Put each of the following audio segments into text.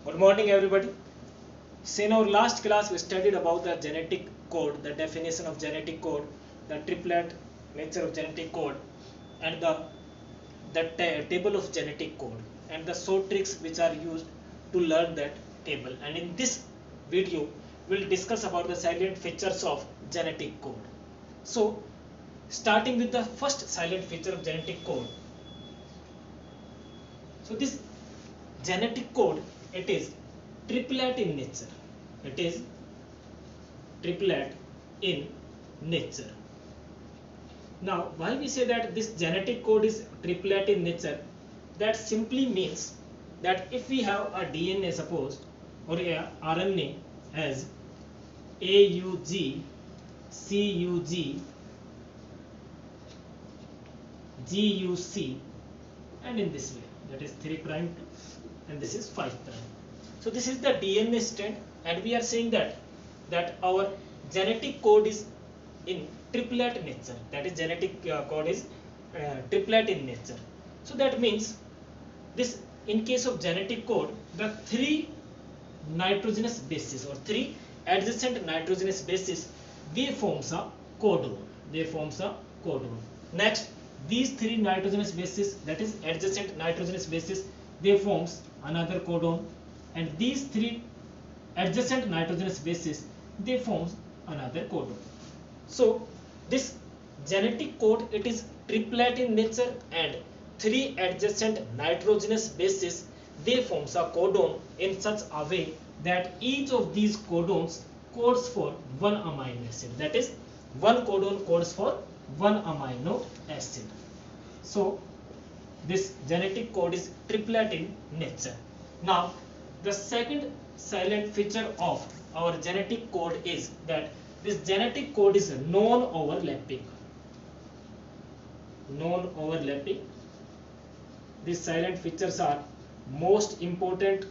Good morning, everybody. So in our last class, we studied about the genetic code, the definition of genetic code, the triplet nature of genetic code, and the table of genetic code, and the short tricks which are used to learn that table. And in this video, we'll discuss about the silent features of genetic code. So, starting with the first silent feature of genetic code. So this genetic code, it is triplet in nature. It is triplet in nature. Now, why we say that this genetic code is triplet in nature? That simply means that if we have a DNA, suppose, or a RNA as AUG, CUG, GUC, and in this way, that is 3 prime and this is 5 prime. So this is the DNA strand, and we are saying that our genetic code is in triplet nature. That is genetic code is triplet in nature. So that means this, in case of genetic code, the 3 nitrogenous bases or 3 adjacent nitrogenous bases, they forms a codon. They forms a codon. Next, these 3 nitrogenous bases, that is adjacent nitrogenous bases, they forms another codon, and these 3 adjacent nitrogenous bases, they forms another codon. So this genetic code, it is triplet in nature, and 3 adjacent nitrogenous bases, they forms a codon in such a way that each of these codons codes for one amino acid. That is, one codon codes for one amino acid. So this genetic code is triplet in nature. Now, the second silent feature of our genetic code is that this genetic code is non-overlapping. Non-overlapping. These silent features are most important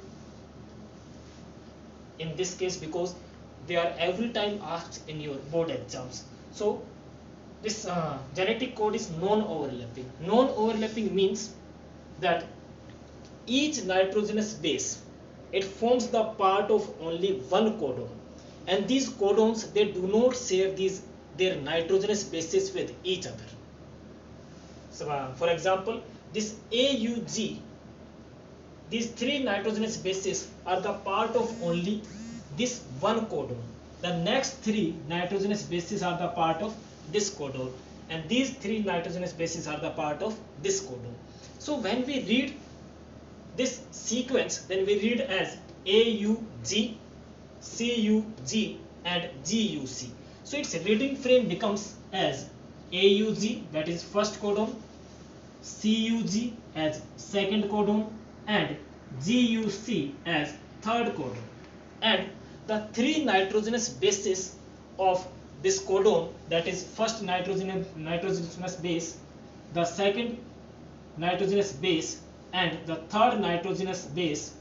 in this case because they are every time asked in your board exams. So this genetic code is non-overlapping. Non-overlapping means that each nitrogenous base, it forms the part of only one codon, and these codons, they do not share their nitrogenous bases with each other. So for example, this AUG, these 3 nitrogenous bases are the part of only this one codon. The next 3 nitrogenous bases are the part of this codon, and these 3 nitrogenous bases are the part of this codon. So when we read this sequence, then we read as AUG, CUG, and GUC. So its reading frame becomes as AUG, that is first codon, CUG as second codon, and GUC as third codon. And the 3 nitrogenous bases of this codon, that is first nitrogenous base, the second nitrogenous base, and the third nitrogenous base,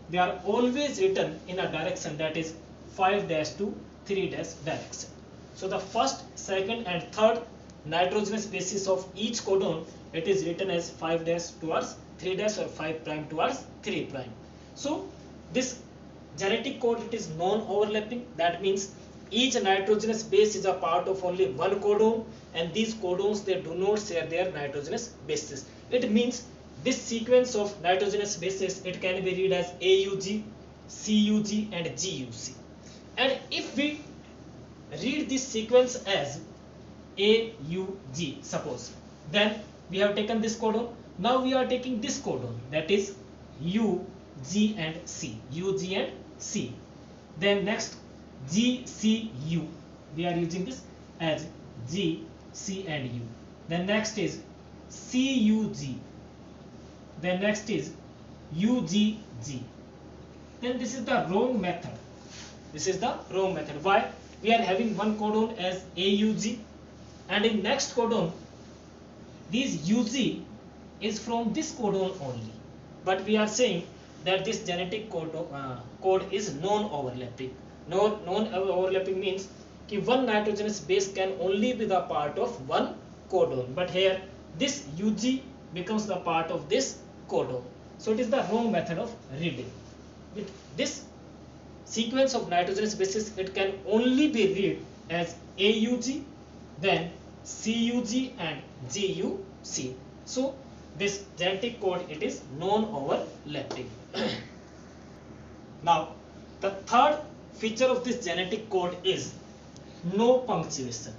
they are always written in a direction that is 5' to 3' direction. So the first, second, and third nitrogenous bases of each codon, it is written as 5' towards 3' or 5' towards 3'. So this genetic code, it is non-overlapping. That means each nitrogenous base is a part of only one codon, and these codons, they do not share their nitrogenous bases. It means this sequence of nitrogenous bases, it can be read as AUG, CUG, and GUC. And if we read this sequence as AUG, suppose, then we have taken this codon. Now we are taking this codon, that is U, G, and C. UG and C. Then next GCU, we are using this as G, C, and U. Then next is CUG. Then next is UGG. Then this is the wrong method. This is the wrong method. Why? We are having one codon as AUG, and in next codon, this UG is from this codon only. But we are saying that this genetic code is non-overlapping. Non-overlapping means that one nitrogenous base can only be the part of one codon. But here this UG becomes the part of this codon. So it is the wrong method of reading. With this sequence of nitrogenous bases, it can only be read as AUG, then CUG and GUC. So this genetic code, it is non-overlapping. Now the third feature of this genetic code is no punctuation.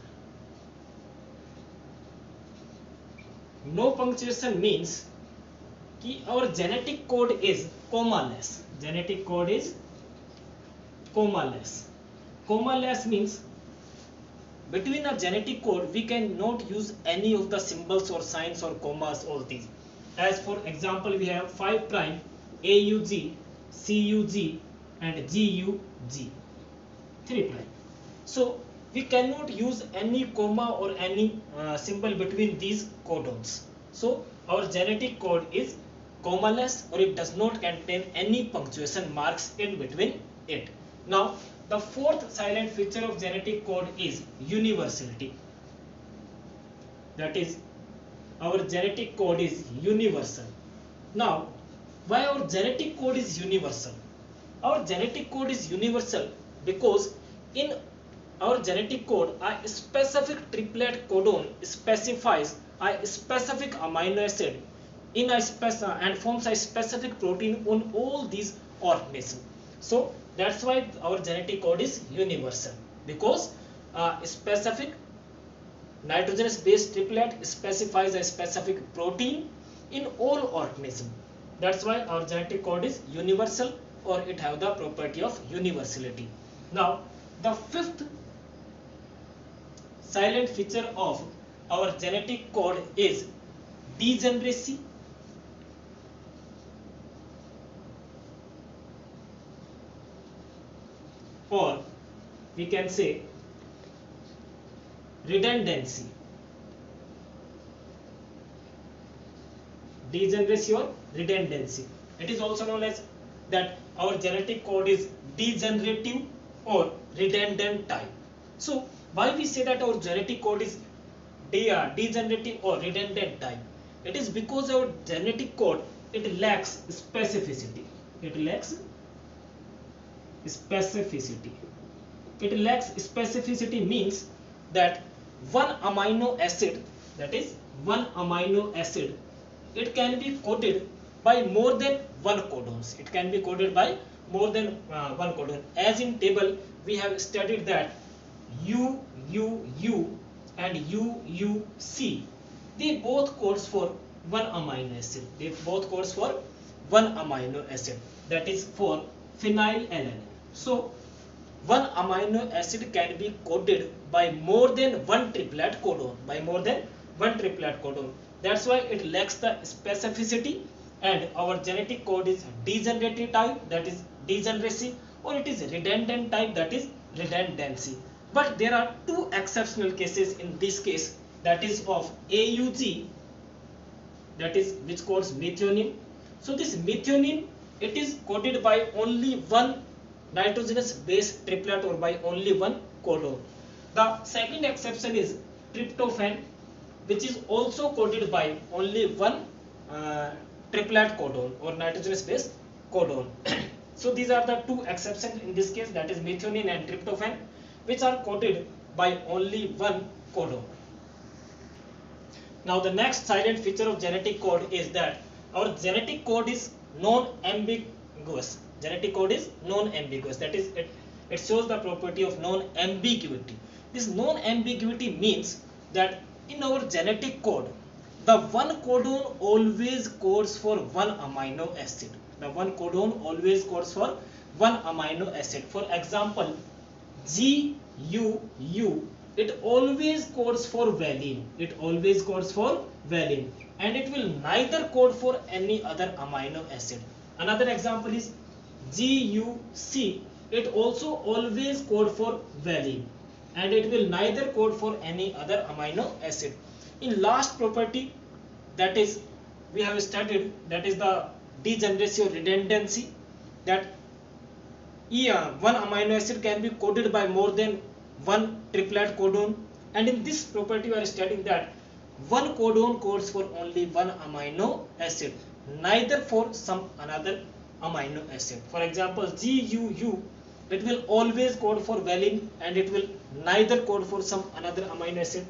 No punctuation means कि our genetic code is commaless. Genetic code is commaless. Commaless means between a genetic code we cannot use any of the symbols or signs or commas, all these. As for example, we have 5 prime, AUG, CUG and GUG, 3 prime. So we cannot use any comma or any symbol between these codons. So our genetic code is commaless, or it does not contain any punctuation marks in between it. Now the fourth silent feature of genetic code is universality. That is, our genetic code is universal. Now why our genetic code is universal? Our genetic code is universal because in our genetic code a specific triplet codon specifies a specific amino acid in a and forms a specific protein on all these organisms. So that's why our genetic code is universal, because a specific nitrogenous base triplet specifies a specific protein in all organisms. That's why our genetic code is universal, or it have the property of universality. Now the fifth silent feature of our genetic code is degeneracy. Or we can say redundancy. Degeneracy or redundancy. It is also known as that our genetic code is degenerative or redundant type. So why we say that our genetic code is degenerative or redundant type? It is because our genetic code, it lacks specificity. It lacks specificity. It lacks specificity means that one amino acid, that is one amino acid, it can be coded by more than one codons. It can be coded by more than one codon. As in table we have studied that UUU and UUC, they both codes for one amino acid. They both codes for one amino acid, that is for phenylalanine. So one amino acid can be coded by more than one triplet codon, That's why it lacks the specificity, and our genetic code is degenerative type, that is degeneracy, or it is redundant type, that is redundancy. But there are two exceptional cases in this case, that is of AUG, that is which codes methionine. So this methionine, it is coded by only one nitrogenous base triplet or by only one codon. The second exception is tryptophan, which is also coded by only one triplet codon or nitrogenous base codon. So these are the two exceptions in this case, that is methionine and tryptophan, which are coded by only one codon. Now the next silent feature of genetic code is that our genetic code is non-ambiguous. Genetic code is non-ambiguous, that is it shows the property of non-ambiguity. This non-ambiguity means that in our genetic code, the one codon always codes for one amino acid. The one codon always codes for one amino acid. For example, GUU, it always codes for valine. It always codes for valine, and it will neither code for any other amino acid. Another example is GUC. It also always code for valine, and it will neither code for any other amino acid. In last property, that is we have studied, that is the degeneracy or redundancy, that one amino acid can be coded by more than one triplet codon, and in this property we are studying that one codon codes for only one amino acid. neither for some another amino acid. For example, GUU, it will always code for valine and it will neither code for some another amino acid.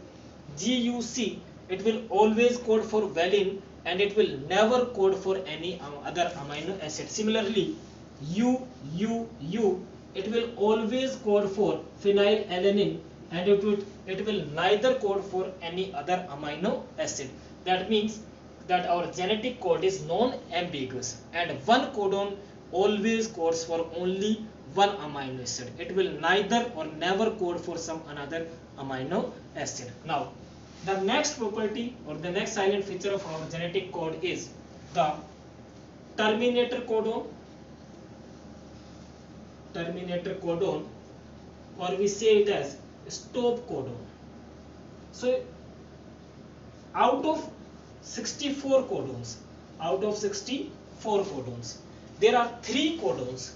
GUC, it will always code for valine and it will never code for any other amino acid. Similarly, UUU, it will always code for phenylalanine and it will neither code for any other amino acid. That means that our genetic code is non-ambiguous and one codon always codes for only one amino acid. It will neither or never code for some another amino acid. Now, the next property or the next silent feature of our genetic code is the terminator codon. Terminator codon, or we say it as stop codon. So, out of 64 codons, there are three codons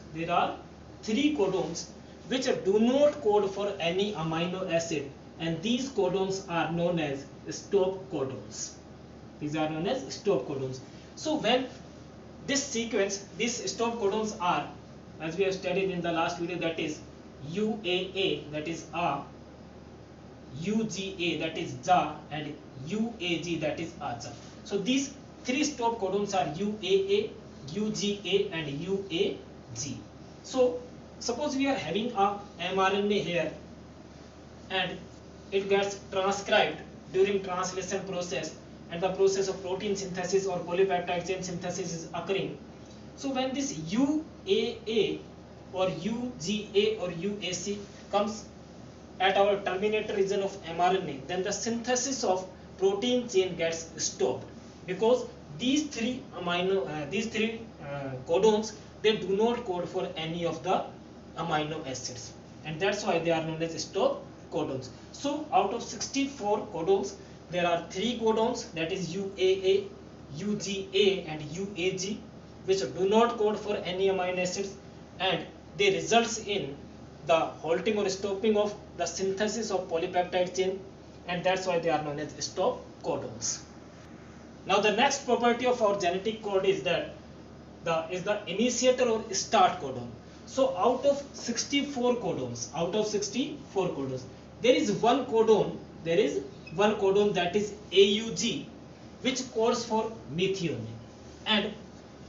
which do not code for any amino acid, and these codons are known as stop codons. So when this sequence, these stop codons are, as we have studied in the last video, that is UAA, that is A, UGA, that is Ja, and UAG, that is Aja. So these three stop codons are UAA, UGA and UAG. So suppose we are having a mRNA here and it gets transcribed during translation process and the process of protein synthesis or polypeptide chain synthesis is occurring. So when this UAA or UGA or UAC comes at our terminator region of mRNA, then the synthesis of protein chain gets stopped because these three codons, they do not code for any of the amino acids, and that's why they are known as stop codons. So out of 64 codons, there are three codons, that is UAA, UGA and UAG, which do not code for any amino acids, and they results in the halting or stopping of the synthesis of polypeptide chain, and that's why they are known as stop codons. Now the next property of our genetic code is that the initiator or start codon. So out of 64 codons, there is one codon that is AUG, which codes for methionine, and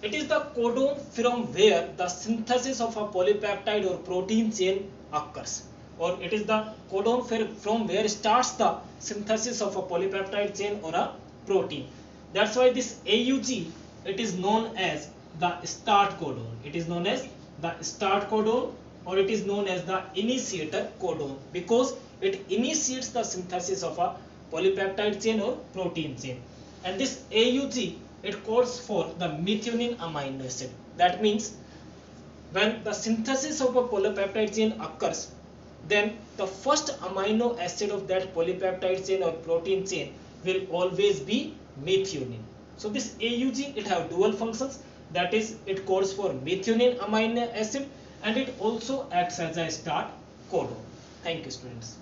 it is the codon from where the synthesis of a polypeptide or protein chain occurs, or it is the codon from where starts the synthesis of a polypeptide chain or a protein. That's why this AUG, it is known as the start codon. It is known as the start codon, or it is known as the initiator codon, because it initiates the synthesis of a polypeptide chain or protein chain. And this AUG, it codes for the methionine amino acid. That means when the synthesis of a polypeptide chain occurs, then the first amino acid of that polypeptide chain or protein chain will always be methionine. So this AUG, it have dual functions, that is it codes for methionine amino acid and it also acts as a start codon. Thank you, students.